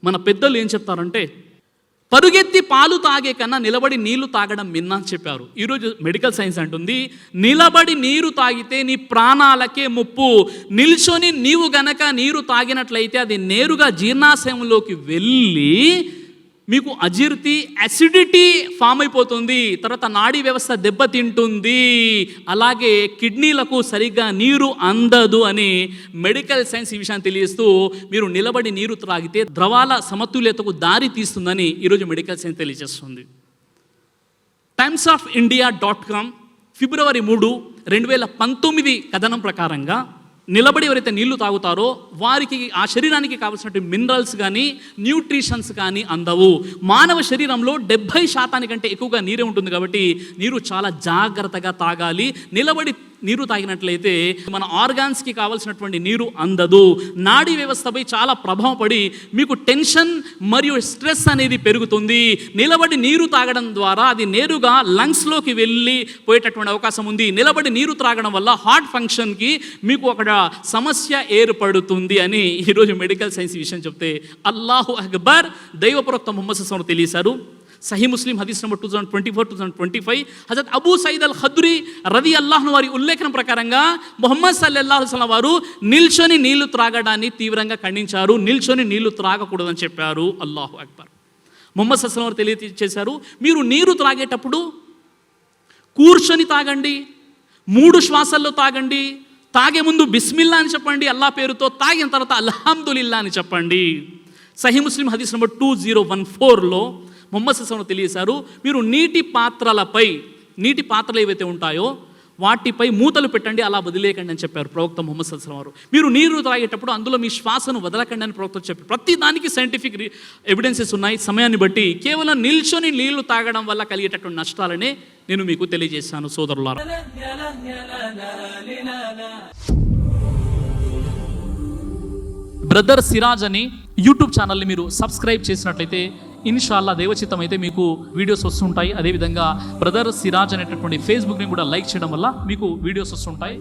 మన పెద్దలు ఏం చెప్తారంటే, పరుగెత్తి పాలు తాగే కన్నా నిలబడి నీళ్లు తాగడం మిన్న అని చెప్పారు. ఈరోజు మెడికల్ సైన్స్ అంటుంది, నిలబడి నీరు తాగితే నీ ప్రాణాలకే ముప్పు. నిల్చొని నీవు గనక నీరు తాగినట్లయితే అది నేరుగా జీర్ణాశయంలోకి వెళ్ళి మీకు అజీర్తి, అసిడిటీ ఫామ్ అయిపోతుంది. తర్వాత నాడీ వ్యవస్థ దెబ్బతింటుంది. అలాగే కిడ్నీలకు సరిగ్గా నీరు అందదు అని మెడికల్ సైన్స్ ఈ విషయాన్ని తెలియజేస్తూ, మీరు నిలబడి నీరు త్రాగితే ద్రవాల సమతుల్యతకు దారి తీస్తుందని ఈరోజు మెడికల్ సైన్స్ తెలియజేస్తుంది. timesofIndia.com ఫిబ్రవరి 3, 2019 కథనం ప్రకారంగా నిలబడి ఎవరైతే నీళ్లు తాగుతారో వారికి ఆ శరీరానికి కావాల్సినటువంటి మినరల్స్ కానీ న్యూట్రిషన్స్ కానీ అందవు. మానవ శరీరంలో 70% కంటే ఎక్కువగా నీరే ఉంటుంది కాబట్టి నీరు చాలా జాగ్రత్తగా తాగాలి. నిలబడి నీరు తాగినట్లయితే మన ఆర్గాన్స్కి కావాల్సినటువంటి నీరు అందదు. నాడీ వ్యవస్థపై చాలా ప్రభావం పడి మీకు టెన్షన్ మరియు స్ట్రెస్ అనేది పెరుగుతుంది. నిలబడి నీరు తాగడం ద్వారా అది నేరుగా లంగ్స్లోకి వెళ్ళి పోయేటటువంటి అవకాశం ఉంది. నిలబడి నీరు త్రాగడం వల్ల హార్ట్ ఫంక్షన్కి మీకు అక్కడ సమస్య ఏర్పడుతుంది అని ఈరోజు మెడికల్ సైన్స్ విషయం చెప్తే, అల్లాహు అక్బర్, దైవప్రవక్త ముహమ్మద్ సల్లల్లాహు అలైహి వసల్లం తెలియజేశారు. సహీ ముస్లిం హదీస్ నెంబర్ 2024-2025 హజరత్ అబూ సయీద్ అల్ ఖద్రీ రదియల్లాహు అన్హు వారి ఉల్లేఖనం ప్రకారంగా ముహమ్మద్ సల్లల్లాహు అలైహి వసల్లం వారు నిల్చొని నీళ్లు త్రాగడాన్ని తీవ్రంగా ఖండించారు. నిల్చొని నీళ్లు త్రాగకూడదని చెప్పారు. అల్లాహు అక్బర్. ముహమ్మద్ సల్లల్లాహు అలైహి వసల్లం వారు తెలియజేశారు, మీరు నీరు త్రాగేటప్పుడు కూర్చొని తాగండి, 3 శ్వాసల్లో తాగండి. తాగే ముందు బిస్మిల్లా అని చెప్పండి, అల్లా పేరుతో. తాగిన తర్వాత అల్హమ్దులిల్లా అని చెప్పండి. సహీ ముస్లిం హదీస్ నెంబర్ 2014లో ముహమ్మద్ సల్లల్లాహు అలైహి వసల్లం తెలియజేశారు, మీరు నీటి పాత్రలు ఏవైతే ఉంటాయో వాటిపై మూతలు పెట్టండి, అలా వదిలేయకండి అని చెప్పారు ప్రవక్త ముహమ్మద్ సల్లల్లాహు అలైహి వసల్లం వారు. మీరు నీరు తాగేటప్పుడు అందులో మీ శ్వాసను వదలకండి అని ప్రవక్త చెప్పారు. ప్రతి దానికి సైంటిఫిక్ ఎవిడెన్సెస్ ఉన్నాయి. సమయాన్ని బట్టి కేవలం నిల్చొని నీళ్లు తాగడం వల్ల కలిగేటటువంటి నష్టాలనే నేను మీకు తెలియజేశాను సోదరులారా. బ్రదర్ సిరాజ్ అని యూట్యూబ్ ఛానల్ని మీరు సబ్స్క్రైబ్ చేసినట్లయితే ఇన్షాల్లా దేవచిత్తం అయితే మీకు వీడియోస్ వస్తుంటాయి. అదేవిధంగా బ్రదర్ సిరాజ్ అనేటటువంటి ఫేస్బుక్ని కూడా లైక్ చేయడం వల్ల మీకు వీడియోస్ వస్తుంటాయి.